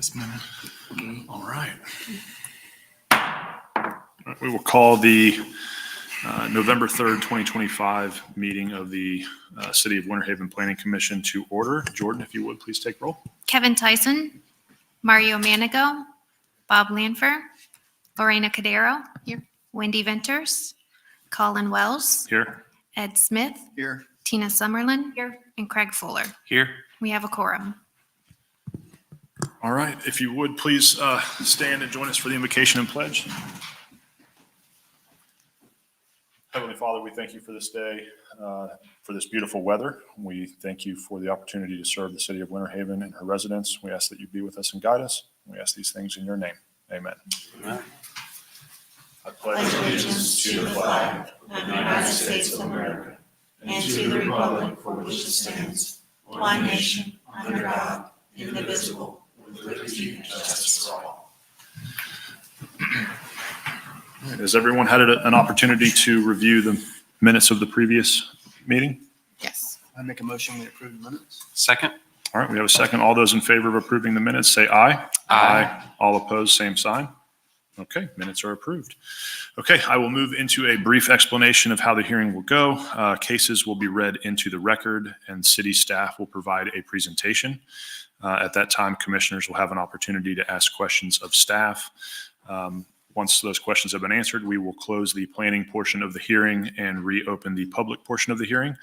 this minute. All right. We will call the November 3rd, 2025 meeting of the City of Winter Haven Planning Commission to order. Jordan, if you would, please take roll. Kevin Tyson, Mario Manigo, Bob Lanfer, Lorena Cadero. Here. Wendy Venters, Colin Wells, Here. Ed Smith, Here. Tina Summerlin, here, and Craig Fuller. Here. We have a quorum. All right. If you would, please stand and join us for the invocation and pledge. Heavenly Father, we thank you for this day, for this beautiful weather. We thank you for the opportunity to serve the City of Winter Haven and her residents. We ask that you be with us and guide us. We ask these things in your name. Amen. Amen. I pledge allegiance to the flag of the United States of America and to the republic for which it stands, one nation, under God, indivisible, with liberty and justice for all. Has everyone had an opportunity to review the minutes of the previous meeting? Yes. I make a motion, we approve the minutes. Second. All right, we have a second. All those in favor of approving the minutes, say aye. Aye. All opposed, same sign. Okay, minutes are approved. Okay, I will move into a brief explanation of how the hearing will go. Cases will be read into the record and city staff will provide a presentation. At that time, commissioners will have an opportunity to ask questions of staff. Once those questions have been answered, we will close the planning portion of the hearing and reopen the public portion of the hearing.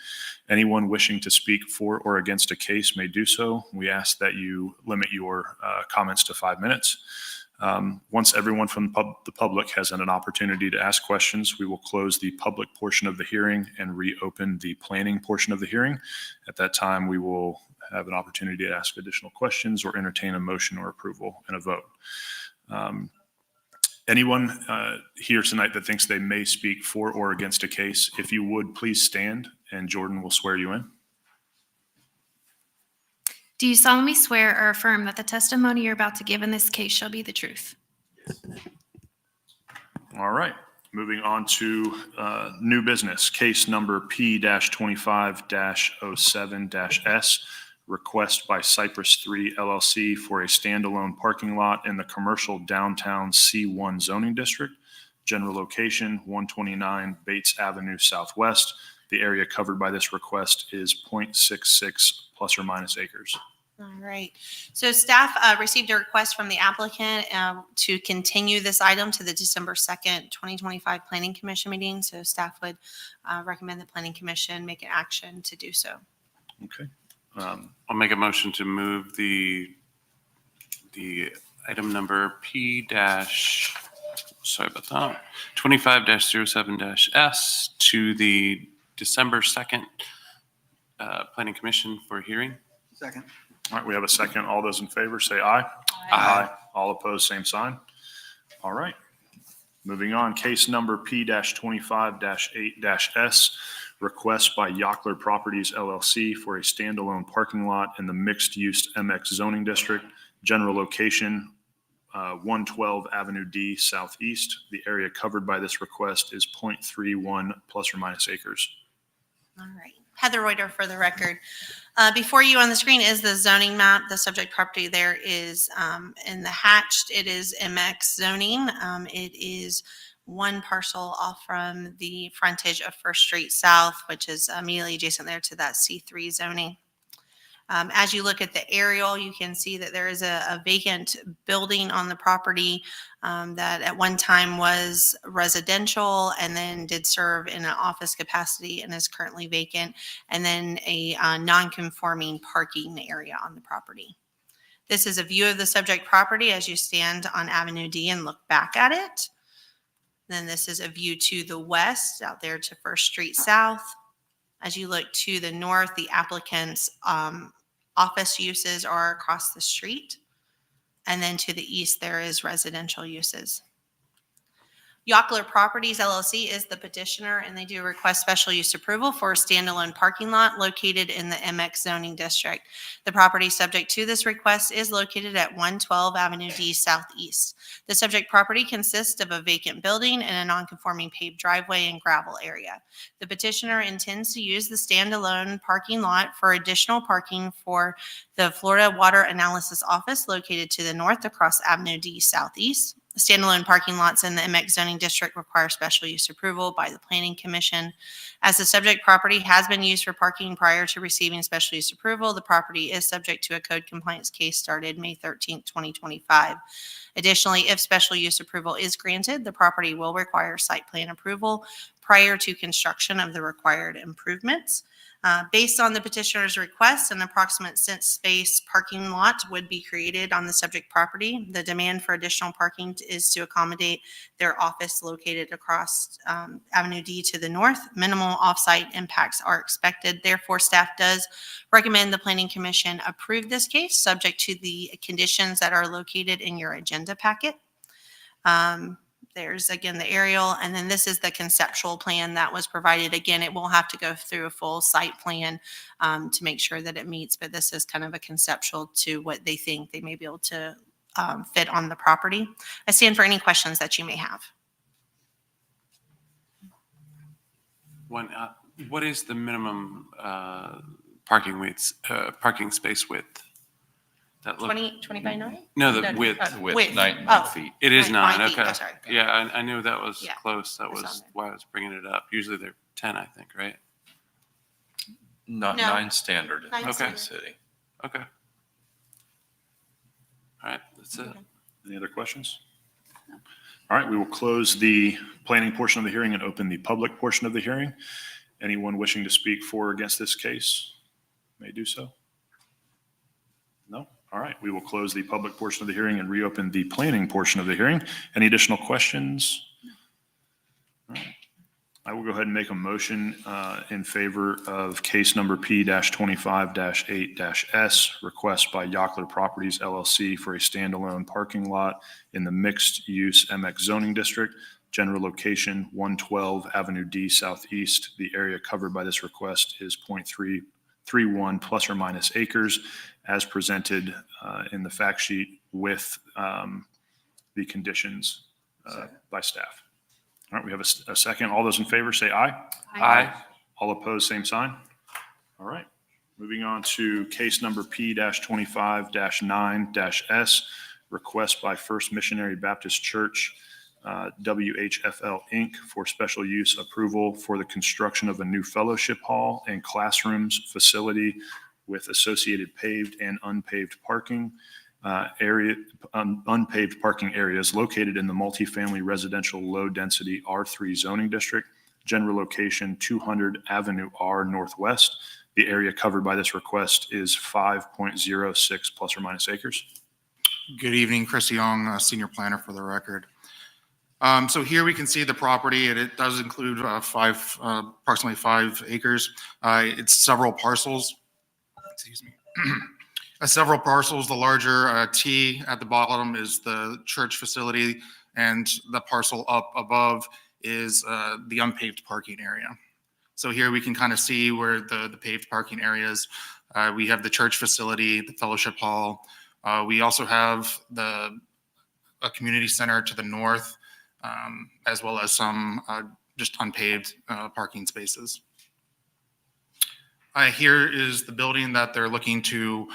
Anyone wishing to speak for or against a case may do so. We ask that you limit your comments to 5 minutes. Once everyone from the public has had an opportunity to ask questions, we will close the public portion of the hearing and reopen the planning portion of the hearing. At that time, we will have an opportunity to ask additional questions or entertain a motion or approval and a vote. Anyone here tonight that thinks they may speak for or against a case, if you would, please stand and Jordan will swear you in. Do you solemnly swear or affirm that the testimony you're about to give in this case shall be the truth? All right. Moving on to new business, case number P-25-07-S, request by Cypress 3 LLC for a standalone parking lot in the commercial downtown C1 zoning district. General location 129 Bates Avenue Southwest. The area covered by this request is 0.66 plus or minus acres. All right. So staff received a request from the applicant to continue this item to the December 2nd, 2025 Planning Commission meeting. So staff would recommend the Planning Commission make an action to do so. Okay. I'll make a motion to move the item number sorry about that, 25-07-S to the December 2nd Planning Commission for hearing. Second. All right, we have a second. All those in favor say aye. Aye. All opposed, same sign. All right. Moving on, case number P-25-8-S, request by Yockler Properties LLC for a standalone parking lot in the mixed-use MX zoning district. General location 112 Avenue D Southeast. The area covered by this request is 0.31 plus or minus acres. All right. Heather Reuter for the record. Before you on the screen is the zoning map. The subject property there is in the hatched. It is MX zoning. It is one parcel off from the frontage of First Street South, which is immediately adjacent there to that C3 zoning. As you look at the aerial, you can see that there is a vacant building on the property that at one time was residential and then did serve in an office capacity and is currently vacant, and then a non-conforming parking area on the property. This is a view of the subject property as you stand on Avenue D and look back at it. Then this is a view to the west out there to First Street South. As you look to the north, the applicant's office uses are across the street. And then to the east, there is residential uses. Yockler Properties LLC is the petitioner, and they do request special use approval for a standalone parking lot located in the MX zoning district. The property subject to this request is located at 112 Avenue D Southeast. The subject property consists of a vacant building and a non-conforming paved driveway and gravel area. The petitioner intends to use the standalone parking lot for additional parking for the Florida Water Analysis Office located to the north across Avenue D Southeast. Standalone parking lots in the MX zoning district require special use approval by the Planning Commission. As the subject property has been used for parking prior to receiving special use approval, the property is subject to a code compliance case started May 13th, 2025. Additionally, if special use approval is granted, the property will require site plan approval prior to construction of the required improvements. Based on the petitioner's request, an approximate space parking lot would be created on the subject property. The demand for additional parking is to accommodate their office located across Avenue D to the north. Minimal off-site impacts are expected. Therefore, staff does recommend the Planning Commission approve this case, subject to the conditions that are located in your agenda packet. There's again the aerial, and then this is the conceptual plan that was provided. Again, it will have to go through a full site plan to make sure that it meets, but this is kind of a conceptual to what they think they may be able to fit on the property. I stand for any questions that you may have. What is the minimum parking space width? That 20 by 9? No, the width. Width. 9 feet. It is 9, 9 feet. okay. Oh, sorry. Yeah, I knew that was Yeah, close. That it's on was there. why I was bringing it up. Usually they're 10, I think, right? Not No. 9 standard in 9 the standard. city. Okay. All right, that's it. Any other questions? All right, we will close the planning portion of the hearing and open the public portion of the hearing. Anyone wishing to speak for or against this case may do so. No? All right, we will close the public portion of the hearing and reopen the planning portion of the hearing. Any additional questions? All right. I will go ahead and make a motion in favor of case number P-25-8-S, request by Yockler Properties LLC for a standalone parking lot in the mixed-use MX zoning district, general location 112 Avenue D Southeast. The area covered by this request is 0.331 plus or minus acres, as presented in the fact sheet with the conditions by staff. All right, we have a second. All those in favor say aye. Aye. All opposed, same sign. All right, moving on to case number P-25-9-S, request by First Missionary Baptist Church, WHFL Inc., for special use approval for the construction of a new fellowship hall and classrooms facility with associated paved and unpaved parking unpaved parking areas located in the multifamily residential low-density R3 zoning district, general location 200 Avenue R Northwest. The area covered by this request is 5.06 plus or minus acres. Good evening, Chris Young, Senior Planner for the record. So here we can see the property, and it does include approximately 5 acres. It's several parcels. Excuse me. Several parcels. The larger T at the bottom is the church facility, and the parcel up above is the unpaved parking area. So here we can kind of see where the paved parking areas. We have the church facility, the fellowship hall. We also have a community center to the north, as well as some just unpaved parking spaces. Here is the building that they're looking to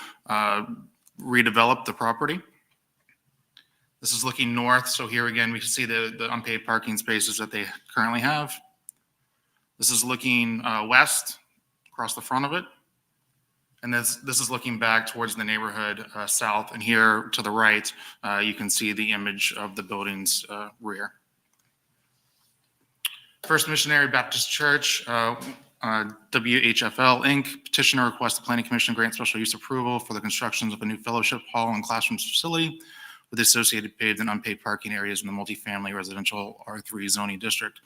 redevelop the property. This is looking north, so here again we can see the unpaved parking spaces that they currently have. This is looking west across the front of it. And this is looking back towards the neighborhood south. And here to the right, you can see the image of the building's rear. First Missionary Baptist Church, WHFL Inc., petitioner requests the Planning Commission grant special use approval for the construction of a new fellowship hall and classrooms facility with associated paved and unpaved parking areas in the multifamily residential R3 zoning district.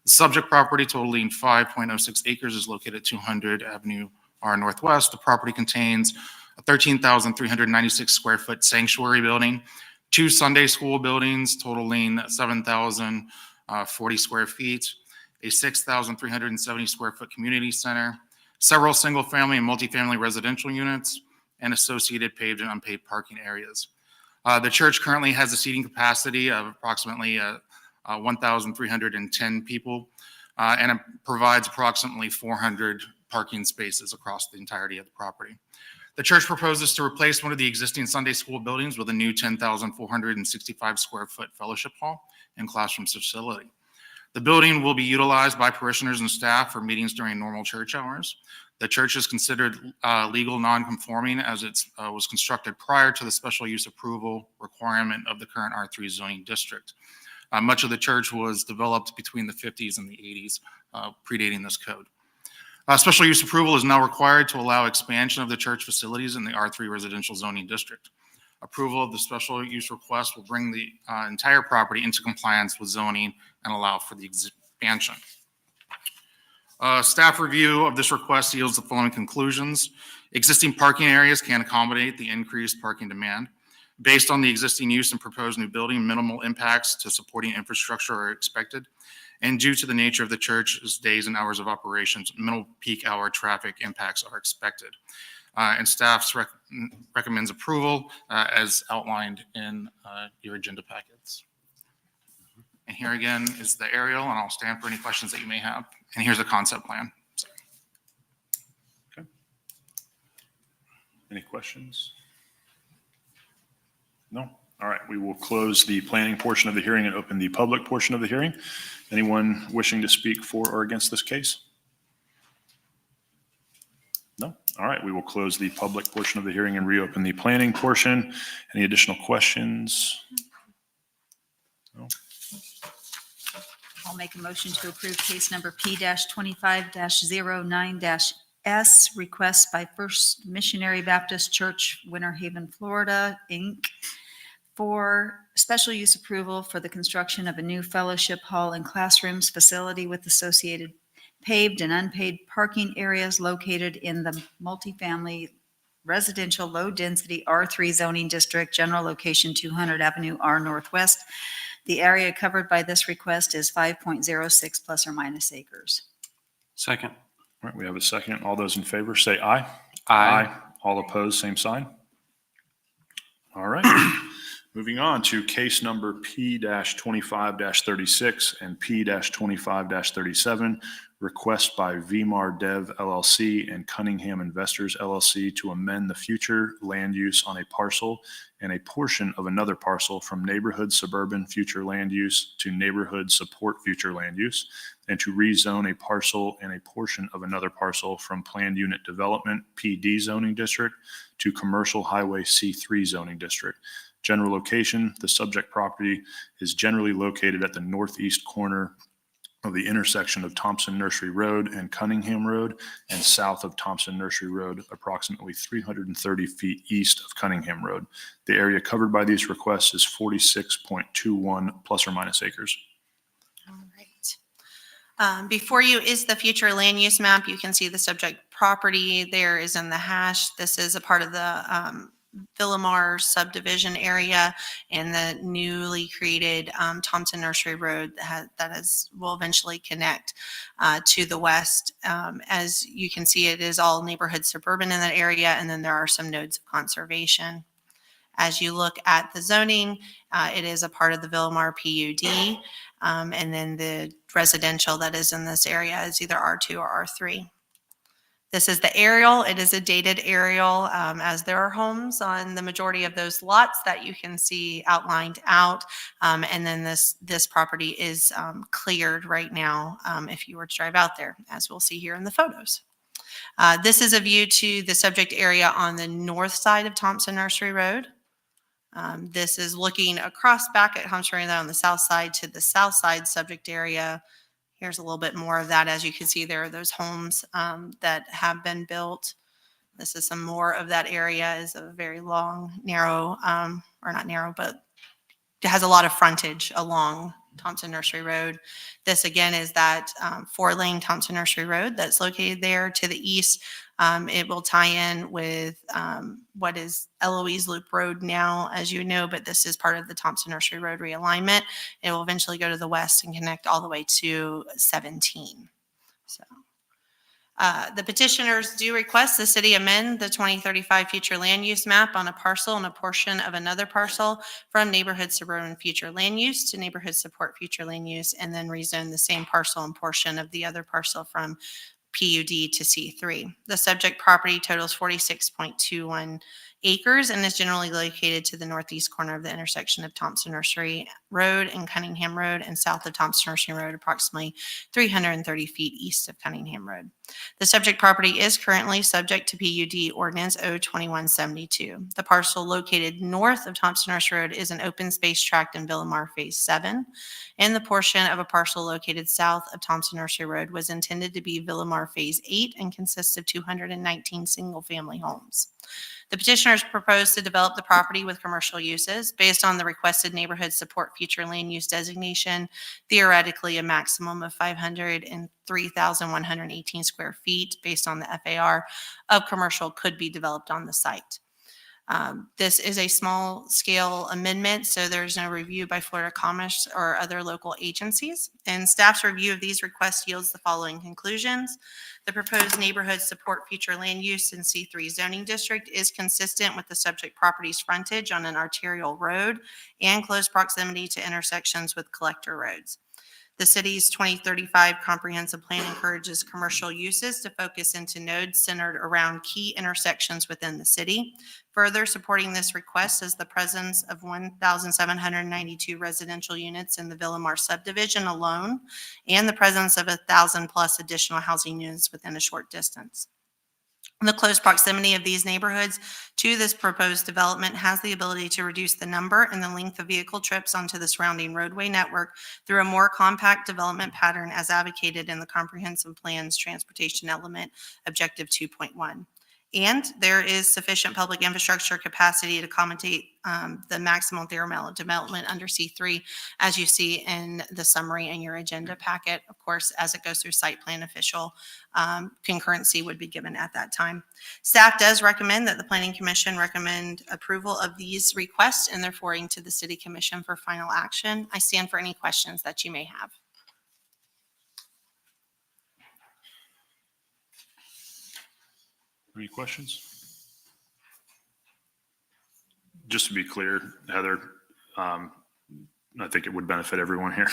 The subject property, totaling 5.06 acres, is located at 200 Avenue R Northwest. The property contains a 13,396 square foot sanctuary building, 2 Sunday school buildings totaling 7,000 40 square feet, a 6,370 square foot community center, several single-family and multifamily residential units, and associated paved and unpaved parking areas. The church currently has a seating capacity of approximately 1,310 people, and it provides approximately 400 parking spaces across the entirety of the property. The church proposes to replace one of the existing Sunday school buildings with a new 10,465 square foot fellowship hall and classroom facility. The building will be utilized by parishioners and staff for meetings during normal church hours. The church is considered legal non-conforming as it was constructed prior to the special use approval requirement of the current R3 zoning district. Much of the church was developed between the 50s and the 80s, predating this code. Special use approval is now required to allow expansion of the church facilities in the R3 residential zoning district. Approval of the special use request will bring the entire property into compliance with zoning and allow for the expansion. Staff review of this request yields the following conclusions. Existing parking areas can accommodate the increased parking demand. Based on the existing use and proposed new building, minimal impacts to supporting infrastructure are expected. And due to the nature of the church's days and hours of operations, minimal peak hour traffic impacts are expected. And staff recommends approval as outlined in your agenda packets. And here again is the aerial, and I'll stand for any questions that you may have. And here's the concept plan. Okay. Any questions? No? All right, we will close the planning portion of the hearing and open the public portion of the hearing. Anyone wishing to speak for or against this case? No? All right, we will close the public portion of the hearing and reopen the planning portion. Any additional questions? No? I'll make a motion to approve case number P-25-09-S, request by First Missionary Baptist Church, Winter Haven, Florida, Inc., for special use approval for the construction of a new fellowship hall and classrooms facility with associated paved and unpaved parking areas located in the multifamily residential low-density R3 zoning district, general location 200 Avenue R Northwest. The area covered by this request is 5.06 plus or minus acres. Second. All right, we have a second. All those in favor say aye. Aye. All opposed, same sign. All right. Moving on to case number P-25-36 and P-25-37, request by VMAR Dev LLC and Cunningham Investors LLC to amend the future land use on a parcel and a portion of another parcel from neighborhood suburban future land use to neighborhood support future land use, and to rezone a parcel and a portion of another parcel from planned unit development PD zoning district to commercial highway C3 zoning district. General location, the subject property is generally located at the northeast corner of the intersection of Thompson Nursery Road and Cunningham Road, and south of Thompson Nursery Road, approximately 330 feet east of Cunningham Road. The area covered by these requests is 46.21 plus or minus acres. All right. Before you is the future land use map. You can see the subject property there is in the hash. This is a part of the Villamar subdivision area and the newly created Thompson Nursery Road will eventually connect to the west. As you can see, it is all neighborhood suburban in that area, and then there are some nodes of conservation. As you look at the zoning, it is a part of the Villamar PUD, and then the residential that is in this area is either R2 or R3. This is the aerial. It is a dated aerial, as there are homes on the majority of those lots that you can see outlined out. And then this property is cleared right now if you were to drive out there, as we'll see here in the photos. This is a view to the subject area on the north side of Thompson Nursery Road. This is looking across back at Thompson Nursery Road on the south side to the south side subject area. Here's a little bit more of that. As you can see, there are those homes that have been built. This is some more of that area. Is a very long, narrow, or not narrow, but it has a lot of frontage along Thompson Nursery Road. This again is that 4-lane Thompson Nursery Road that's located there. To the east It will tie in with what is Eloise Loop Road now, as you know, but this is part of the Thompson Nursery Road realignment. It will eventually go to the west and connect all the way to 17. So. The petitioners do request the city amend the 2035 future land use map on a parcel and a portion of another parcel from neighborhood suburban future land use to neighborhood support future land use, and then rezone the same parcel and portion of the other parcel from PUD to C3. The subject property totals 46.21 acres and is generally located to the northeast corner of the intersection of Thompson Nursery Road and Cunningham Road and south of Thompson Nursery Road, approximately 330 feet east of Cunningham Road. The subject property is currently subject to PUD Ordinance O2172. The parcel located north of Thompson Nursery Road is an open space tract in Villamar Phase 7, and the portion of a parcel located south of Thompson Nursery Road was intended to be Villamar Phase 8 and consists of 219 single-family homes. The petitioners propose to develop the property with commercial uses based on the requested neighborhood support future land use designation, theoretically a maximum of 503,118 square feet based on the FAR of commercial could be developed on the site. This is a small scale amendment, so there's no review by Florida Commerce or other local agencies. And staff's review of these requests yields the following conclusions. The proposed neighborhood support future land use in C3 zoning district is consistent with the subject property's frontage on an arterial road and close proximity to intersections with collector roads. The city's 2035 comprehensive plan encourages commercial uses to focus into nodes centered around key intersections within the city. Further supporting this request is the presence of 1,792 residential units in the Villamar subdivision alone, and the presence of 1,000 plus additional housing units within a short distance. The close proximity of these neighborhoods to this proposed development has the ability to reduce the number and the length of vehicle trips onto the surrounding roadway network through a more compact development pattern as advocated in the comprehensive plan's transportation element objective 2.1. And there is sufficient public infrastructure capacity to accommodate the maximum theoretical development under C3, as you see in the summary in your agenda packet. Of course, as it goes through site plan official, concurrency would be given at that time. Staff does recommend that the Planning Commission recommend approval of these requests and their forwarding to the City Commission for final action. I stand for any questions that you may have. Any questions? Just to be clear, Heather, I think it would benefit everyone here.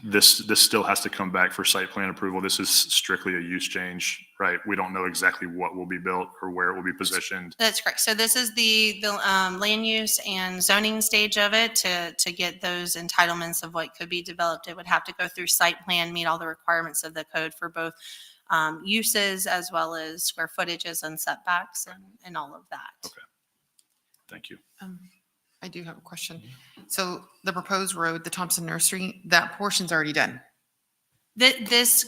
This still has to come back for site plan approval. This is strictly a use change, right? We don't know exactly what will be built or where it will be positioned. That's correct. So this is the land use and zoning stage of it to get those entitlements of what could be developed. It would have to go through site plan, meet all the requirements of the code for both uses as well as square footages and setbacks and all of that. Okay. Thank you. I do have a question. So the proposed road, the Thompson Nursery, that portion's already done. This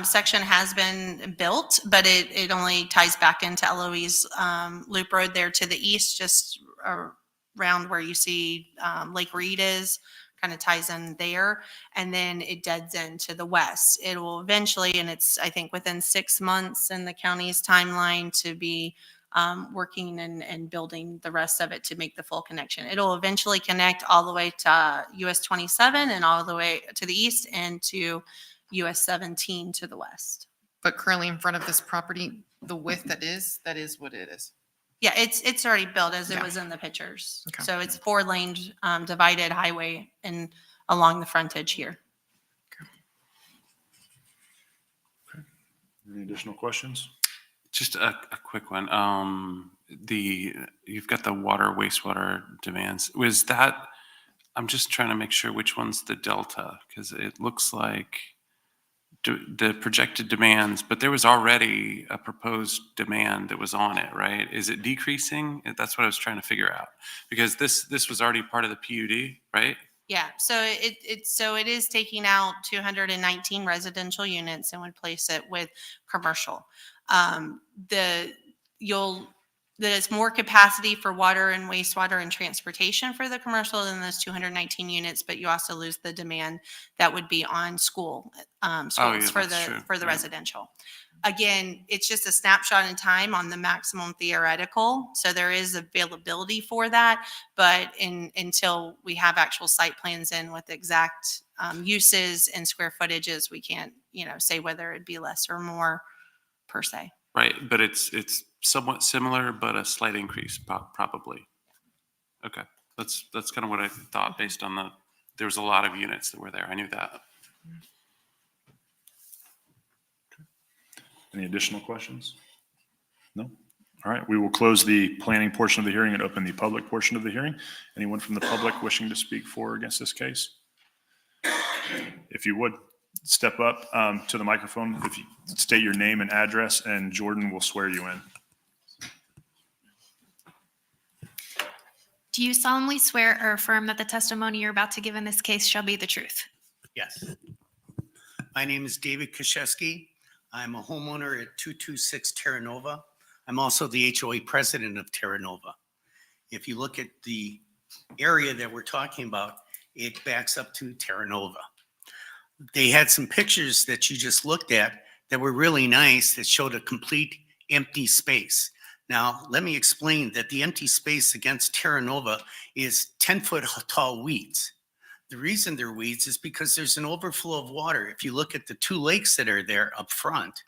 section has been built, but it only ties back into Eloise Loop Road there to the east, just around where you see Lake Reed is, kind of ties in there, and then it deads into the west. It will eventually, and it's, I think, within 6 months in the county's timeline to be working and building the rest of it to make the full connection. It'll eventually connect all the way to US 27 and all the way to the east and to US 17 to the west. But currently in front of this property, the width that is what it is. Yeah, it's already built as it Yeah. was in the pictures. Okay. So it's 4-lane divided highway and along the frontage here. Any additional questions? Just a quick one. You've got the water, wastewater demands. Was that, I'm just trying to make sure which one's the delta, because it looks like the projected demands, but there was already a proposed demand that was on it, right? Is it decreasing? That's what I was trying to figure out, because this was already part of the PUD, right? Yeah, so it is taking out 219 residential units and would place it with commercial. there's more capacity for water and wastewater and transportation for the commercial than those 219 units, but you also lose the demand that would be on schools yeah, for that's true. the Yeah. residential. Again, it's just a snapshot in time on the maximum theoretical, so there is availability for that, but until we have actual site plans in with exact uses and square footages, we can't, say whether it'd be less or more per se. Right, but it's somewhat similar, but a slight increase probably. Okay, that's kind of what I thought based on there was a lot of units that were there. I knew that. Any additional questions? No? All right, we will close the planning portion of the hearing and open the public portion of the hearing. Anyone from the public wishing to speak for or against this case? If you would, step up to the microphone. If you state your name and address, and Jordan will swear you in. Do you solemnly swear or affirm that the testimony you're about to give in this case shall be the truth? Yes. My name is David Kaszewski. I'm a homeowner at 226 Terra Nova. I'm also the HOA president of Terra Nova. If you look at the area that we're talking about, it backs up to Terra Nova. They had some pictures that you just looked at that were really nice that showed a complete empty space. Now, let me explain that the empty space against Terra Nova is 10-foot tall weeds. The reason they're weeds is because there's an overflow of water. If you look at the two lakes that are there up front,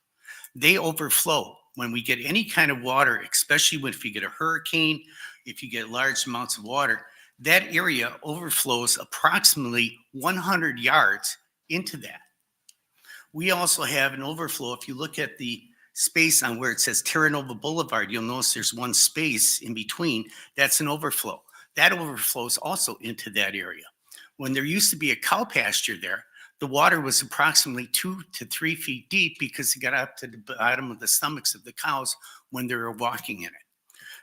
they overflow. When we get any kind of water, especially if you get a hurricane, if you get large amounts of water, that area overflows approximately 100 yards into that. We also have an overflow. If you look at the space on where it says Terra Nova Boulevard, you'll notice there's one space in between. That's an overflow. That overflows also into that area. When there used to be a cow pasture there, the water was approximately 2 to 3 feet deep because it got up to the bottom of the stomachs of the cows when they were walking in it.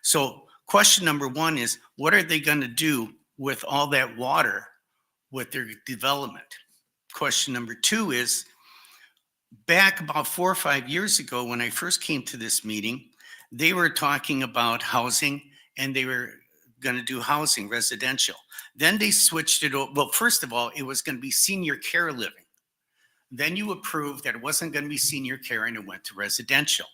So question number one is, what are they going to do with all that water with their development? Question number two is, back about 4 or 5 years ago, when I first came to this meeting, they were talking about housing and they were going to do housing, residential. Then they switched it. Well, first of all, it was going to be senior care living. Then you approved that it wasn't going to be senior care and it went to residential.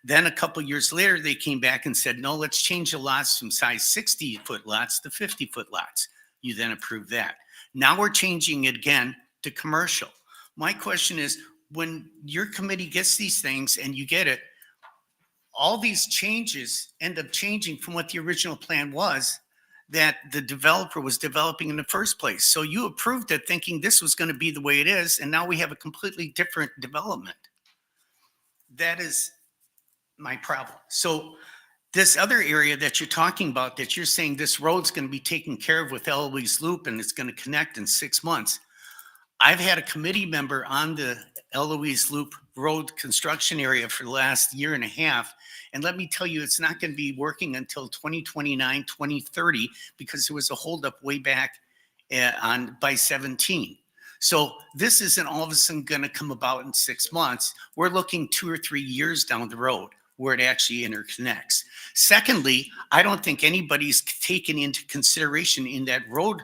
Then a couple years later, they came back and said, no, let's change the lots from size 60-foot lots to 50-foot lots. You then approved that. Now we're changing it again to commercial. My question is, when your committee gets these things and you get it, all these changes end up changing from what the original plan was that the developer was developing in the first place. So you approved it thinking this was going to be the way it is, and now we have a completely different development. That is my problem. So this other area that you're talking about, that you're saying this road's going to be taken care of with Eloise Loop and it's going to connect in 6 months. I've had a committee member on the Eloise Loop Road construction area for the last year and a half. And let me tell you, it's not going to be working until 2029, 2030, because there was a holdup way back by 17. So this isn't all of a sudden going to come about in 6 months. We're looking 2 or 3 years down the road where it actually interconnects. Secondly, I don't think anybody's taken into consideration in that road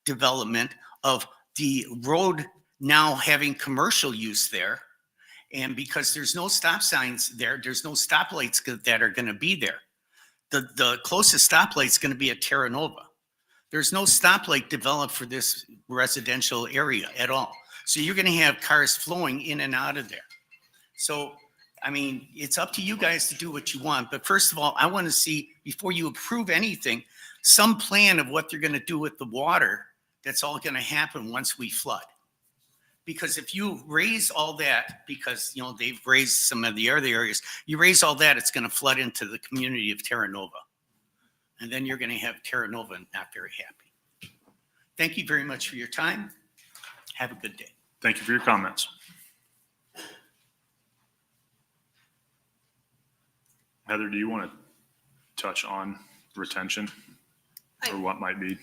development of the road now having commercial use there. And because there's no stop signs there, there's no stoplights that are going to be there. The closest stoplight is going to be at Terra Nova. There's no stoplight developed for this residential area at all. So you're going to have cars flowing in and out of there. So, I mean, it's up to you guys to do what you want. But first of all, I want to see, before you approve anything, some plan of what they're going to do with the water that's all going to happen once we flood. Because if you raise all that, because, you know, they've raised some of the other areas, you raise all that, it's going to flood into the community of Terra Nova. And then you're going to have Terra Nova not very happy. Thank you very much for your time. Have a good day. Thank you for your comments. Heather, do you want to touch on retention or what might be?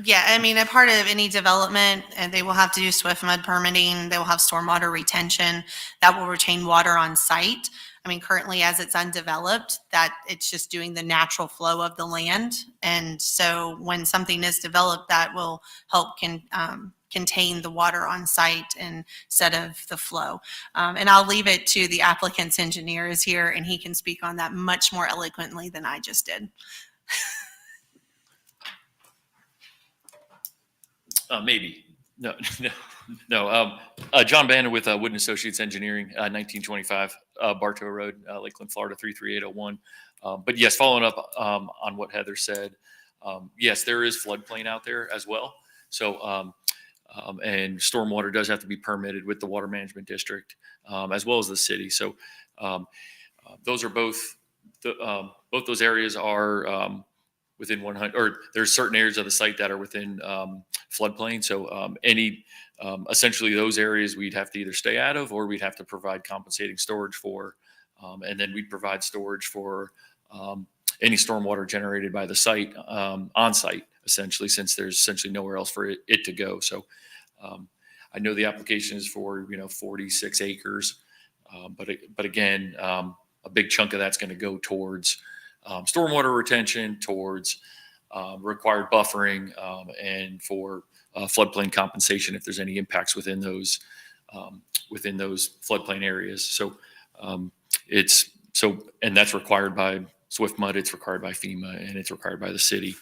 Yeah, I mean, a part of any development, and they will have to do swift mud permitting. They will have stormwater retention that will retain water on site. I mean, currently as it's undeveloped, that it's just doing the natural flow of the land. And so when something is developed, that will help contain the water on site instead of the flow. And I'll leave it to the applicant's engineer is here, and he can speak on that much more eloquently than I just did. Maybe. No, no. John Bannon with Wooden Associates Engineering, 1925 Bartow Road, Lakeland, Florida, 33801. But yes, following up on what Heather said, yes, there is floodplain out there as well. So, and stormwater does have to be permitted with the Water Management District, as well as the city. So, those are both those areas are within 100, or there's certain areas of the site that are within floodplain. So essentially those areas we'd have to either stay out of, or we'd have to provide compensating storage for. And then we'd provide storage for any stormwater generated by the site on site, essentially, since there's essentially nowhere else for it to go. So I know the application is for, 46 acres. But again, a big chunk of that's going to go towards stormwater retention, towards required buffering, and for floodplain compensation if there's any impacts within those floodplain areas. So and that's required by SwiftMud, it's required by FEMA, and it's required by the city.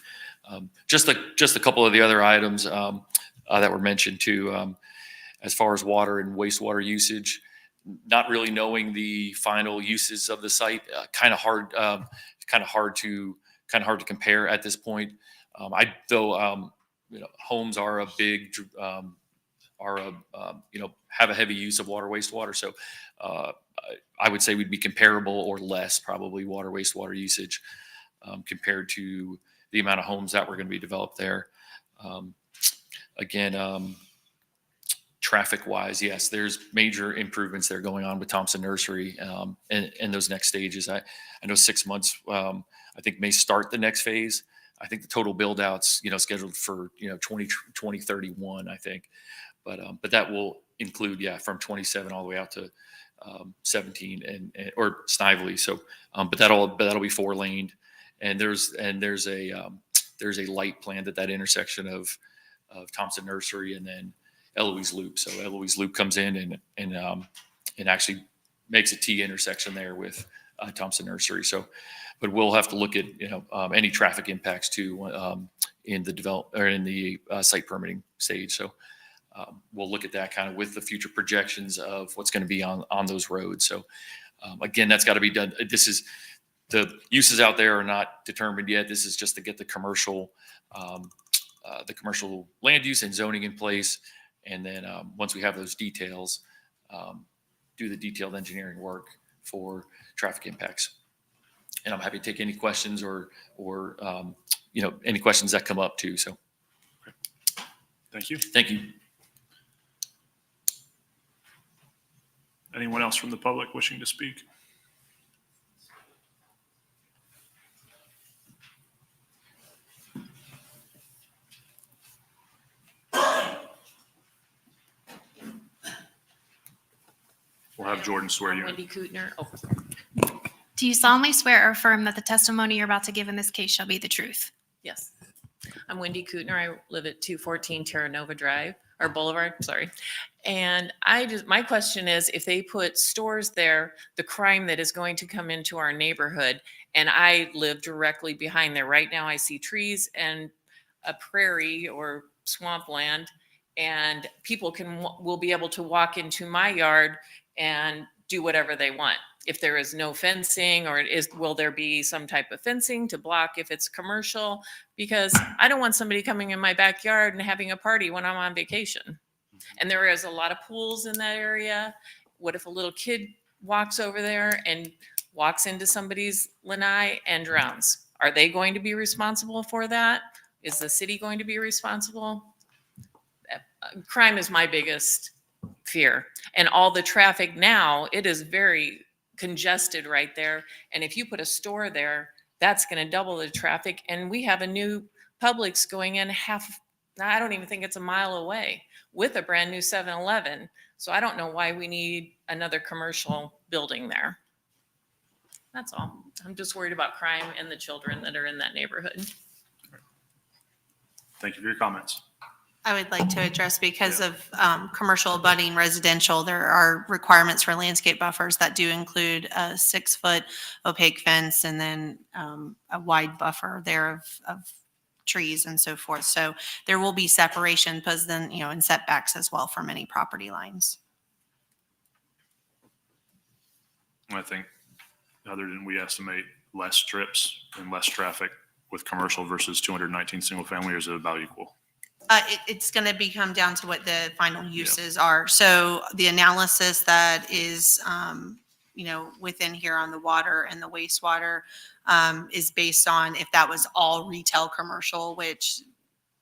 Just a couple of the other items that were mentioned too, as far as water and wastewater usage. Not really knowing the final uses of the site, kind of hard to compare at this point. Homes are a big, have a heavy use of water, wastewater. So I would say we'd be comparable or less, probably water, wastewater usage compared to the amount of homes that were going to be developed there. Traffic wise, yes, there's major improvements that are going on with Thompson Nursery and those next stages. I know 6 months, I think may start the next phase. I think the total build outs, scheduled for, 2031, I think. But that will include, from 27 all the way out to 17 or Snively. So, but that'll be 4-laned, and there's a light planned at that intersection of Thompson Nursery and then Eloise Loop. So Eloise Loop comes in and actually makes a T intersection there with Thompson Nursery. So, but we'll have to look at any traffic impacts too in the site permitting stage. So we'll look at that kind of with the future projections of what's going to be on those roads. So again, that's got to be done. The uses out there are not determined yet. This is just to get the commercial land use and zoning in place. And then once we have those details, do the detailed engineering work for traffic impacts. And I'm happy to take any questions or any questions that come up too. So, Thank you. thank you. Anyone else from the public wishing to speak? We'll have Jordan swear you in. Wendy Kootner. Oh, Do you solemnly swear or affirm that the testimony you're about to give in this case shall be the truth? yes. I'm Wendy Kootner. I live at 214 Terra Nova Drive, or Boulevard, sorry. And my question is, if they put stores there, the crime that is going to come into our neighborhood, and I live directly behind there. Right now I see trees and a prairie or swampland, and people will be able to walk into my yard and do whatever they want. If there is no fencing, or will there be some type of fencing to block if it's commercial? Because I don't want somebody coming in my backyard and having a party when I'm on vacation. And there is a lot of pools in that area. What if a little kid walks over there and walks into somebody's lanai and drowns? Are they going to be responsible for that? Is the city going to be responsible? Crime is my biggest fear. And all the traffic now, it is very congested right there. And if you put a store there, that's going to double the traffic. And we have a new Publix going in I don't even think it's a mile away, with a brand new 7-Eleven. So I don't know why we need another commercial building there. That's all. I'm just worried about crime and the children that are in that neighborhood. Thank you for your comments. I would like to address, because of commercial abutting residential, there are requirements for landscape buffers that do include a 6-foot opaque fence and then a wide buffer there of trees and so forth. So there will be separation, because then, and setbacks as well from any property lines. I think other than we estimate less trips and less traffic with commercial versus 219 single family, or is it about equal? It's going to become down to what the final uses are. So the analysis that is, within here on the water and the wastewater is based on if that was all retail commercial, which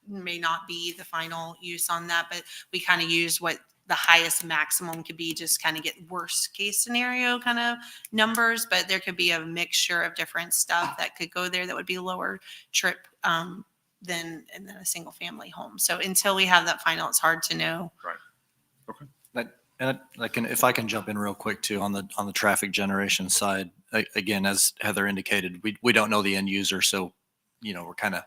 may not be the final use on that, but we kind of use what the highest maximum could be, just kind of get worst case scenario kind of numbers, but there could be a mixture of different stuff that could go there that would be lower trip than a single family home. So until we have that final, it's hard to know. And if I can jump in real quick too, on the traffic generation side, again, as Heather indicated, we don't know the end user. So, we're kind of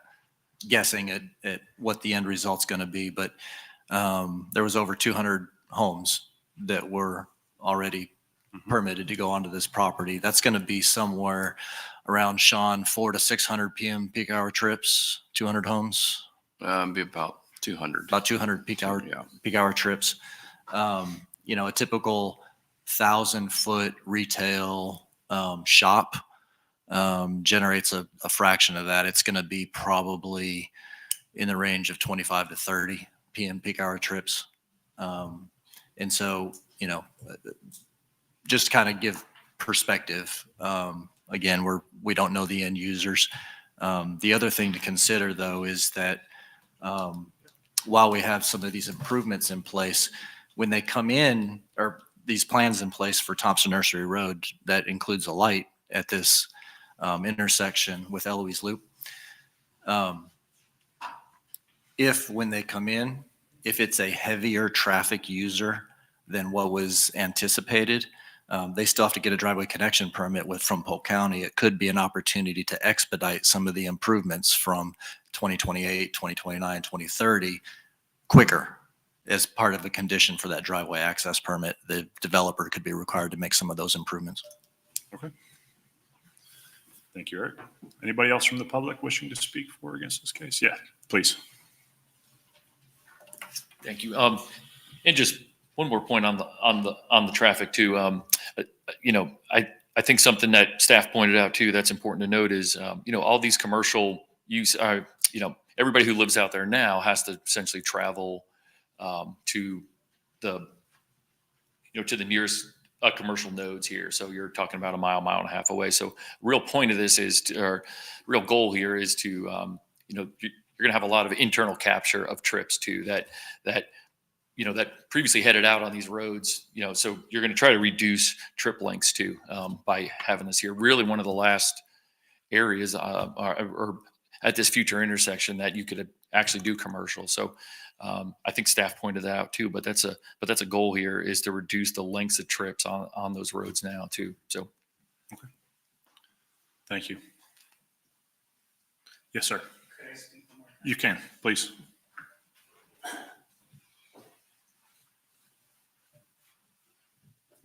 guessing at what the end result's going to be. But there was over 200 homes that were already permitted to go onto this property. That's going to be somewhere around, Sean, 400 to 600 p.m. peak hour trips, 200 homes. Be about 200. About 200 peak hour trips. A typical 1,000-foot retail shop generates a fraction of that. It's going to be probably in the range of 25 to 30 p.m. peak hour trips. And so, just kind of give perspective. Again, we don't know the end users. The other thing to consider, though, is that while we have some of these improvements in place, when they come in, or these plans in place for Thompson Nursery Road, that includes a light at this intersection with Eloise Loop. When they come in, if it's a heavier traffic user than what was anticipated, they still have to get a driveway connection permit from Polk County. It could be an opportunity to expedite some of the improvements from 2028, 2029, 2030 quicker. As part of the condition for that driveway access permit, the developer could be required to make some of those improvements. Okay. Thank you, Eric. Anybody else from the public wishing to speak for or against this case? Yeah, please. Thank you. And just one more point on the traffic too. I think something that staff pointed out too that's important to note is all these commercial use are everybody who lives out there now has to essentially travel to the nearest commercial nodes here. So you're talking about a mile and a half away. So real point of this is, or real goal here is to, you're going to have a lot of internal capture of trips too, that previously headed out on these roads, so you're going to try to reduce trip lengths too, by having this here. Really one of the last areas, or at this future intersection that you could actually do commercial. So, I think staff pointed that out too, but that's a goal here, is to reduce the lengths of trips on those roads now too. So, okay. Thank you. Yes, sir. You can, please.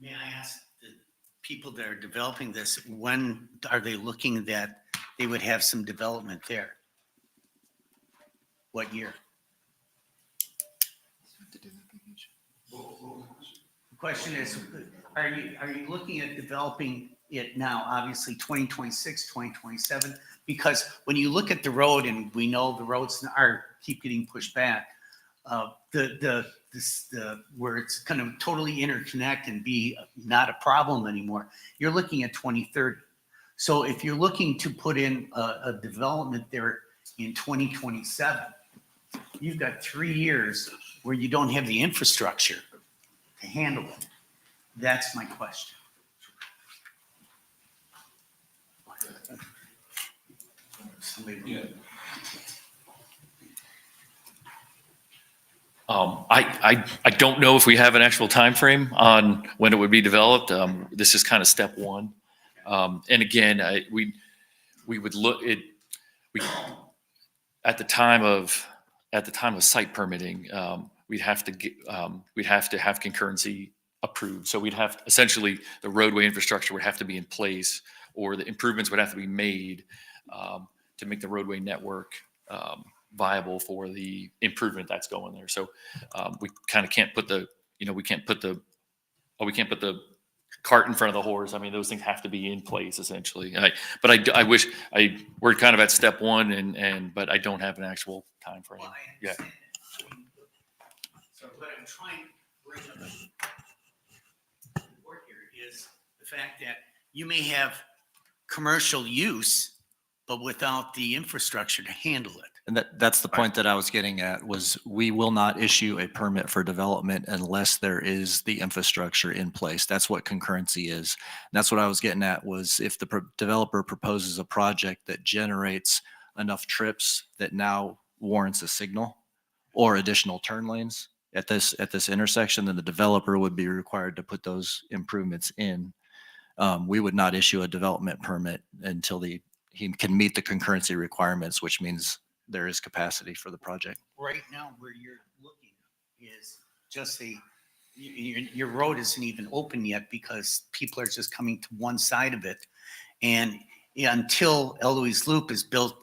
May I ask the people that are developing this, when are they looking that they would have some development there? What year? The question is, are you looking at developing it now, obviously 2026, 2027? Because when you look at the road, and we know the roads keep getting pushed back, where it's going to totally interconnect and be not a problem anymore, you're looking at 2030. So if you're looking to put in a development there in 2027, you've got 3 years where you don't have the infrastructure to handle it. That's my question. I don't know if we have an actual time frame on when it would be developed. This is kind of step one. And again, we would look at, we, at the time of site permitting, we'd have to have concurrency approved. So we'd have, essentially, the roadway infrastructure would have to be in place, or the improvements would have to be made to make the roadway network viable for the improvement that's going there. So we kind of can't put the, we can't put the cart in front of the horse. I mean, those things have to be in place essentially. But I wish we're kind of at step one, but I don't have an actual time frame. Well, I Yeah. understand that. So what I'm trying to bring up to the board here is the fact that you may have commercial use, but without the infrastructure to handle it. And that's the point that I was getting at, was we will not issue a permit for development unless there is the infrastructure in place. That's what concurrency is. And that's what I was getting at, was if the developer proposes a project that generates enough trips that now warrants a signal or additional turn lanes at this intersection, then the developer would be required to put those improvements in. We would not issue a development permit until he can meet the concurrency requirements, which means there is capacity for the project. Right now, where you're looking is just your road isn't even open yet because people are just coming to one side of it. And until Eloise Loop is built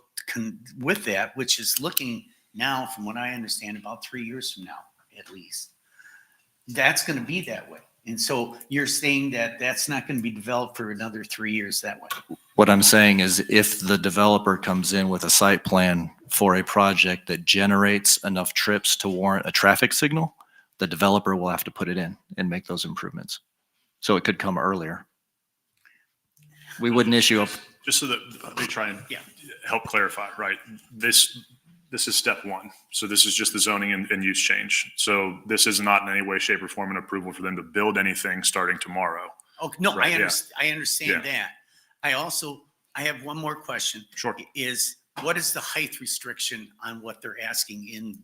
with that, which is looking now, from what I understand, about 3 years from now, at least, that's going to be that way. And so you're saying that that's not going to be developed for another 3 years that way. What I'm saying is, if the developer comes in with a site plan for a project that generates enough trips to warrant a traffic signal, the developer will have to put it in and make those improvements. So it could come earlier. We wouldn't issue a, Just so that, let me try and help clarify, right? This is step one. So this is just the zoning and use change. So this is not in any way, shape, or form an approval for them to build anything starting tomorrow. Okay, no, Right, I understand Yeah. that. I have one more question. Sure. Is what is the height restriction on what they're asking in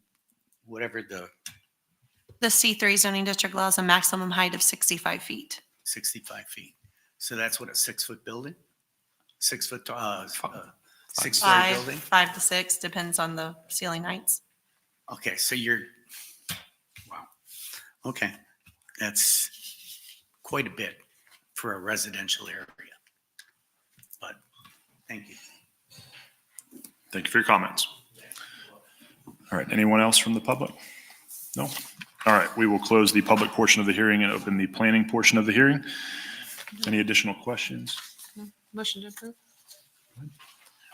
whatever the The C3 zoning district allows a maximum height of 65 feet. 65 feet? So that's what, a 6-foot building? 6-foot, 6-story Five, building? 5 to 6, depends on the ceiling heights. Okay, so wow. Okay, that's quite a bit for a residential area. But, thank you. Thank you for your comments. All right, anyone else from the public? No? All right, we will close the public portion of the hearing and open the planning portion of the hearing. Any additional questions? Motion to approve.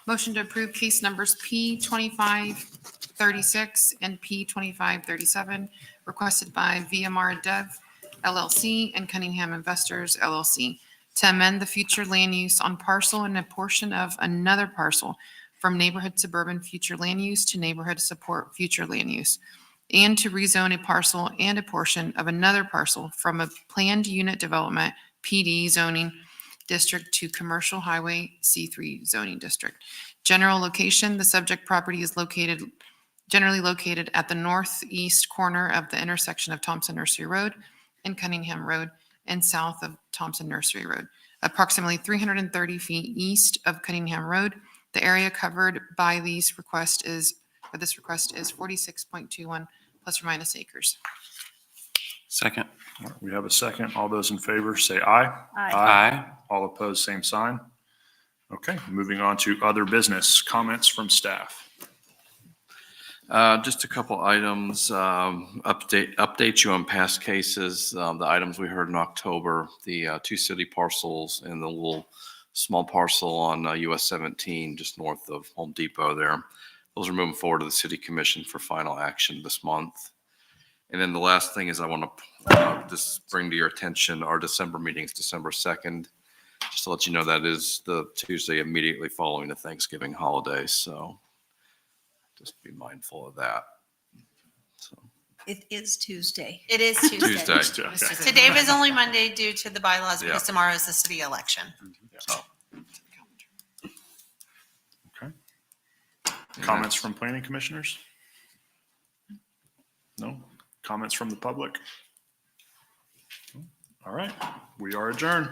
Motion to approve case numbers P 2536 and P 2537, requested by VMR Dev LLC and Cunningham Investors LLC, to amend the future land use on parcel and a portion of another parcel from neighborhood suburban future land use to neighborhood support future land use, and to rezone a parcel and a portion of another parcel from a planned unit development PD zoning district to commercial highway C3 zoning district. General location: the subject property is generally located at the northeast corner of the intersection of Thompson Nursery Road and Cunningham Road, and south of Thompson Nursery Road, approximately 330 feet east of Cunningham Road. The area covered by this request is 46.21 plus or minus acres. Second. All right, we have a second. All those in favor say aye. Aye. All opposed, same sign. Okay, moving on to other business. Comments from staff. Just a couple items, update you on past cases, the items we heard in October, the 2 city parcels and the little small parcel on US 17, just north of Home Depot there. Those are moving forward to the city commission for final action this month. And then the last thing is I want to just bring to your attention, our December meeting is December 2nd. Just to let you know, that is the Tuesday immediately following the Thanksgiving holiday. So just be mindful of that. So It is Tuesday. It is Tuesday. Tuesday. Okay. Today was only Monday due to the bylaws Yeah. because tomorrow is the city election. So. Okay. Comments from planning commissioners? No? Comments from the public? All right, we are adjourned.